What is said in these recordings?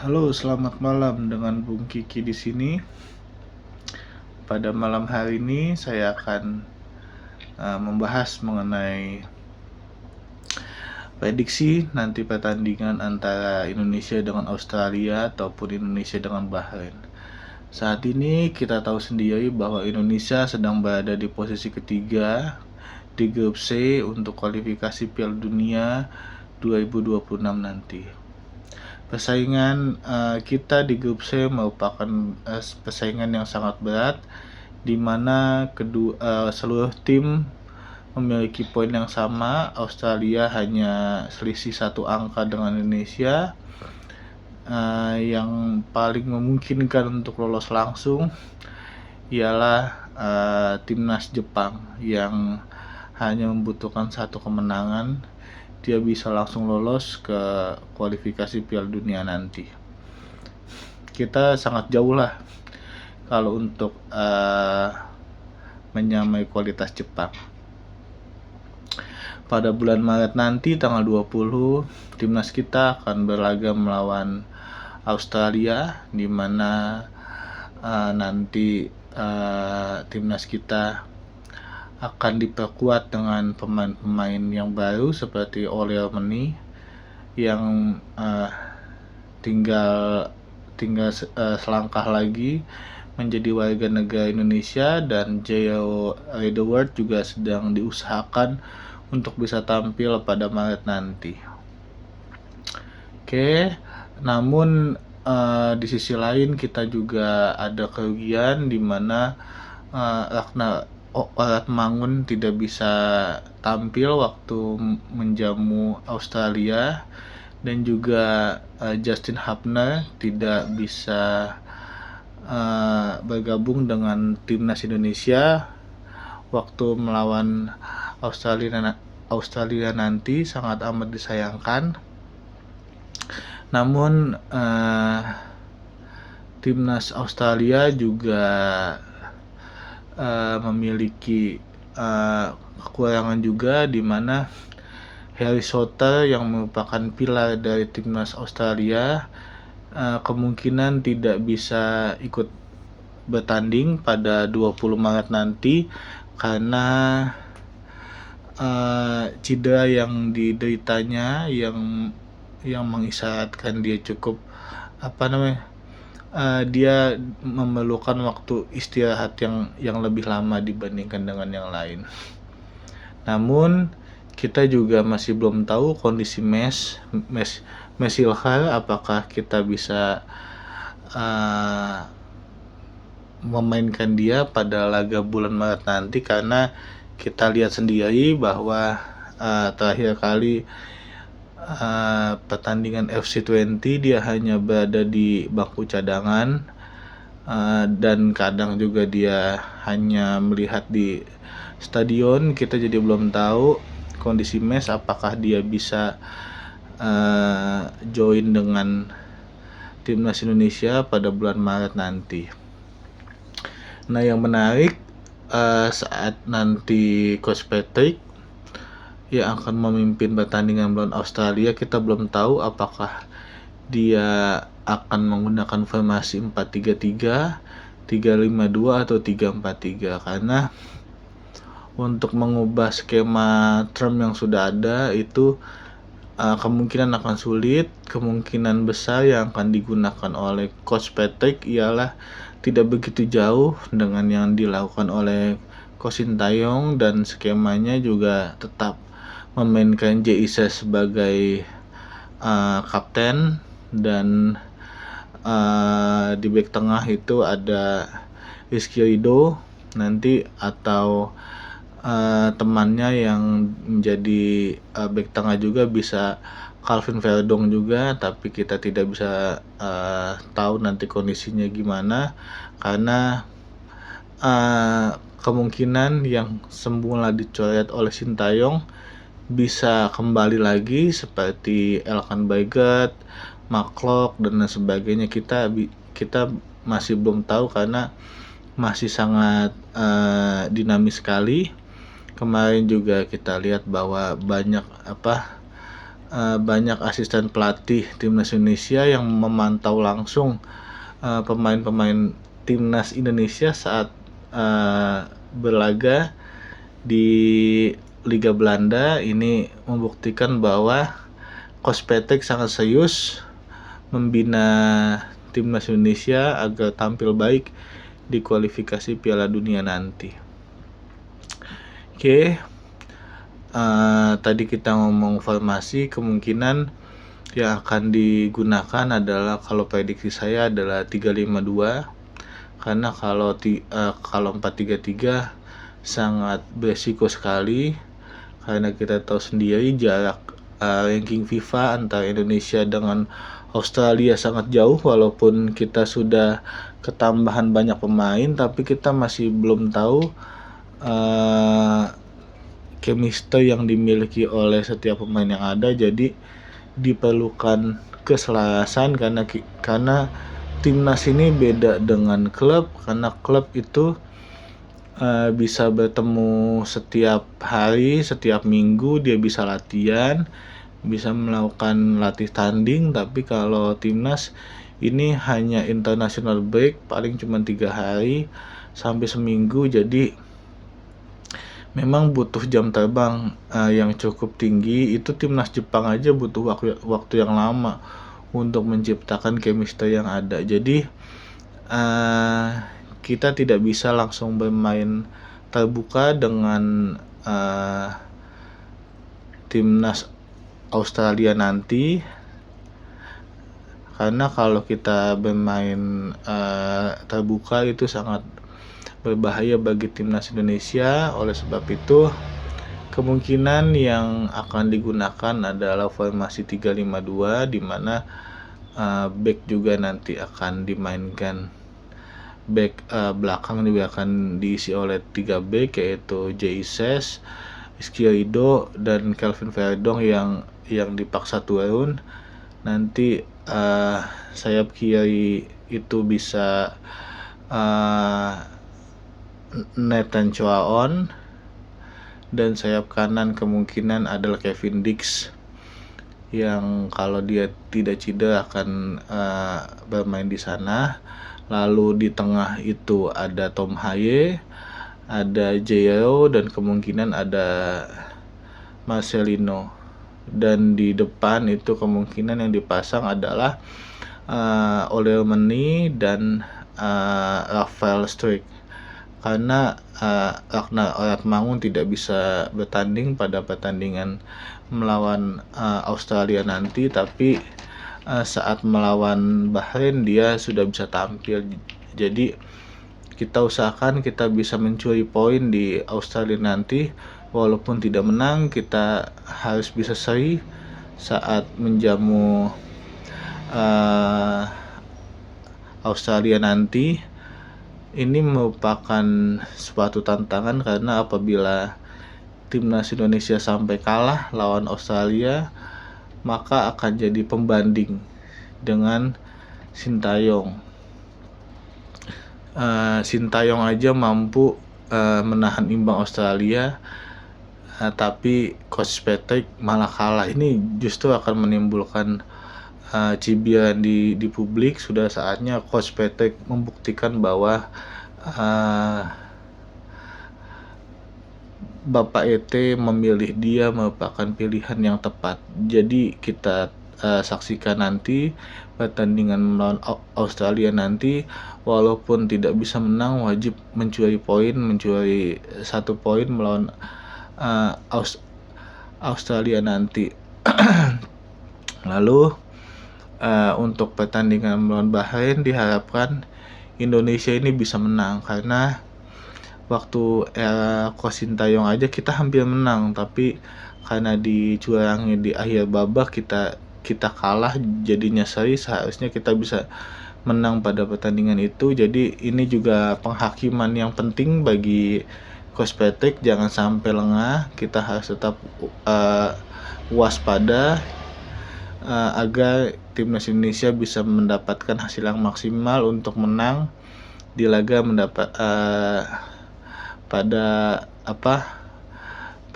Halo, selamat malam dengan Bung Kiki di sini. Pada malam hari ini saya akan membahas mengenai prediksi nanti pertandingan antara Indonesia dengan Australia ataupun Indonesia dengan Bahrain. Saat ini kita tahu sendiri bahwa Indonesia sedang berada di posisi ketiga di grup C untuk kualifikasi Piala Dunia 2026 nanti. Persaingan kita di grup C merupakan persaingan yang sangat berat, di mana seluruh tim memiliki poin yang sama. Australia hanya selisih 1 angka dengan Indonesia. Yang paling memungkinkan untuk lolos langsung ialah timnas Jepang yang hanya membutuhkan 1 kemenangan. Dia bisa langsung lolos ke kualifikasi Piala Dunia nanti. Kita sangat jauh lah kalau untuk menyamai kualitas Jepang. Pada bulan Maret nanti tanggal 20, timnas kita akan berlaga melawan Australia, di mana nanti timnas kita akan diperkuat dengan pemain-pemain yang baru seperti Oliver Meni yang tinggal selangkah lagi menjadi warga negara Indonesia, dan J.O. Edward juga sedang diusahakan untuk bisa tampil pada Maret nanti. Namun di sisi lain kita juga ada kerugian di mana Ratmangun tidak bisa tampil waktu menjamu Australia, dan juga Justin Hubner tidak bisa bergabung dengan timnas Indonesia waktu melawan Australia nanti. Sangat amat disayangkan. Namun timnas Australia juga memiliki kekurangan juga, di mana Harry Souttar yang merupakan pilar dari timnas Australia kemungkinan tidak bisa ikut bertanding pada 20 Maret nanti karena cedera yang dideritanya yang mengisyaratkan dia cukup dia memerlukan waktu istirahat yang lebih lama dibandingkan dengan yang lain. Namun kita juga masih belum tahu kondisi Messi Ilhar, apakah kita bisa memainkan dia pada laga bulan Maret nanti, karena kita lihat sendiri bahwa terakhir kali pertandingan FC20 dia hanya berada di bangku cadangan, dan kadang juga dia hanya melihat di stadion. Kita jadi belum tahu kondisi Mes, apakah dia bisa join dengan timnas Indonesia pada bulan Maret nanti. Nah, yang menarik saat nanti Coach Patrick yang akan memimpin pertandingan melawan Australia, kita belum tahu apakah dia akan menggunakan formasi 4-3-3, 3-5-2 atau 3-4-3, karena untuk mengubah skema term yang sudah ada itu kemungkinan akan sulit. Kemungkinan besar yang akan digunakan oleh Coach Patrick ialah tidak begitu jauh dengan yang dilakukan oleh Coach Sintayong, dan skemanya juga tetap memainkan J.I.S sebagai kapten, dan di bek tengah itu ada Rizky Ridho nanti, atau temannya yang menjadi bek tengah juga bisa Calvin Verdong juga, tapi kita tidak bisa tahu nanti kondisinya gimana, karena kemungkinan yang semula dicoret oleh Sintayong bisa kembali lagi seperti Elkan Bagat, McLeod dan sebagainya. Kita masih belum tahu karena masih sangat dinamis sekali. Kemarin juga kita lihat bahwa banyak banyak asisten pelatih timnas Indonesia yang memantau langsung pemain-pemain timnas Indonesia saat berlaga di Liga Belanda. Ini membuktikan bahwa Coach Patrick sangat serius membina timnas Indonesia agar tampil baik di kualifikasi Piala Dunia nanti. Oke, tadi kita ngomong formasi, kemungkinan yang akan digunakan adalah, kalau prediksi saya adalah 3-5-2, karena kalau 4-3-3 sangat beresiko sekali, karena kita tahu sendiri jarak ranking FIFA antara Indonesia dengan Australia sangat jauh. Walaupun kita sudah ketambahan banyak pemain, tapi kita masih belum tahu chemistry yang dimiliki oleh setiap pemain yang ada. Jadi diperlukan keselarasan, karena timnas ini beda dengan klub, karena klub itu bisa bertemu setiap hari, setiap minggu dia bisa latihan, bisa melakukan latih tanding. Tapi kalau timnas ini hanya international break, paling cuma 3 hari sampai seminggu. Jadi memang butuh jam terbang yang cukup tinggi. Itu timnas Jepang aja butuh waktu yang lama untuk menciptakan chemistry yang ada. Jadi kita tidak bisa langsung bermain terbuka dengan timnas Australia nanti, karena kalau kita bermain terbuka itu sangat berbahaya bagi timnas Indonesia. Oleh sebab itu, kemungkinan yang akan digunakan adalah formasi 3-5-2, di mana back juga nanti akan dimainkan. Back belakang juga akan diisi oleh 3 back, yaitu Jesus, Rizky Ridho, dan Kelvin Verdong yang dipaksa turun. Nanti sayap kiri itu bisa Nathan Choaon, dan sayap kanan kemungkinan adalah Kevin Dix, yang kalau dia tidak cedera akan bermain di sana. Lalu di tengah itu ada Tom Haye, ada Jairo, dan kemungkinan ada Marcelino. Dan di depan itu kemungkinan yang dipasang adalah Ole Meni dan Rafael Struijk, karena Ragnar Oratmangun tidak bisa bertanding pada pertandingan melawan Australia nanti, tapi saat melawan Bahrain dia sudah bisa tampil. Jadi kita usahakan kita bisa mencuri poin di Australia nanti. Walaupun tidak menang, kita harus bisa seri saat menjamu Australia nanti. Ini merupakan suatu tantangan, karena apabila timnas Indonesia sampai kalah lawan Australia, maka akan jadi pembanding dengan Sintayong. Sintayong aja mampu menahan imbang Australia, tapi Coach Patrick malah kalah. Ini justru akan menimbulkan cibiran di publik. Sudah saatnya Coach Patrick membuktikan bahwa Bapak ET memilih dia merupakan pilihan yang tepat. Jadi kita saksikan nanti pertandingan melawan Australia nanti. Walaupun tidak bisa menang, wajib mencuri 1 poin melawan Australia nanti. Lalu untuk pertandingan melawan Bahrain diharapkan Indonesia ini bisa menang, karena waktu era Coach Sintayong aja kita hampir menang, tapi karena dicurangi di akhir babak kita kalah, jadinya seri. Seharusnya kita bisa menang pada pertandingan itu. Jadi ini juga penghakiman yang penting bagi Coach Patrick, jangan sampai lengah. Kita harus tetap waspada agar timnas Indonesia bisa mendapatkan hasil yang maksimal untuk menang di laga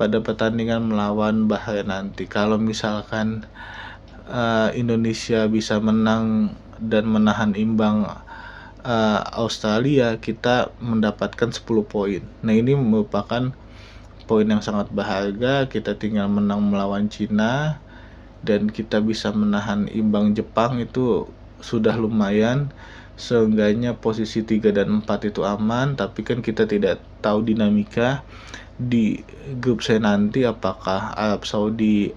pada pertandingan melawan Bahrain nanti. Kalau misalkan Indonesia bisa menang dan menahan imbang Australia, kita mendapatkan 10 poin. Nah, ini merupakan poin yang sangat berharga. Kita tinggal menang melawan Cina dan kita bisa menahan imbang Jepang, itu sudah lumayan. Seenggaknya posisi 3 dan 4 itu aman, tapi kan kita tidak tahu dinamika di grup C nanti, apakah Arab Saudi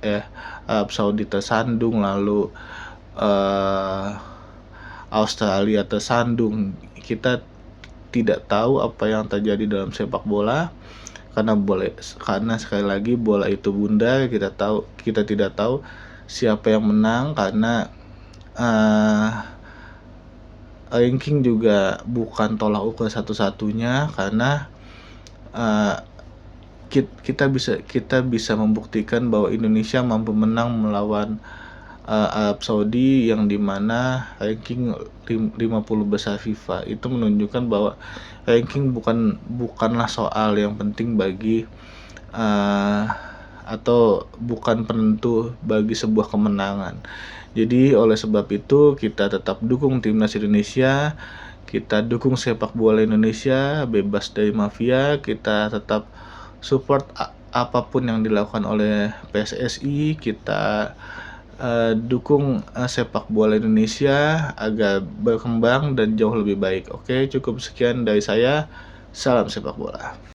tersandung, lalu Australia tersandung. Kita tidak tahu apa yang terjadi dalam sepak bola, karena sekali lagi bola itu bundar. Kita tidak tahu siapa yang menang, karena ranking juga bukan tolak ukur satu-satunya, karena kita bisa membuktikan bahwa Indonesia mampu menang melawan Arab Saudi yang dimana ranking 50 besar FIFA. Itu menunjukkan bahwa ranking bukanlah soal yang penting bagi atau bukan penentu bagi sebuah kemenangan. Jadi oleh sebab itu kita tetap dukung timnas Indonesia, kita dukung sepak bola Indonesia bebas dari mafia, kita tetap support apapun yang dilakukan oleh PSSI, kita dukung sepak bola Indonesia agar berkembang dan jauh lebih baik. Oke, cukup sekian dari saya. Salam sepak bola.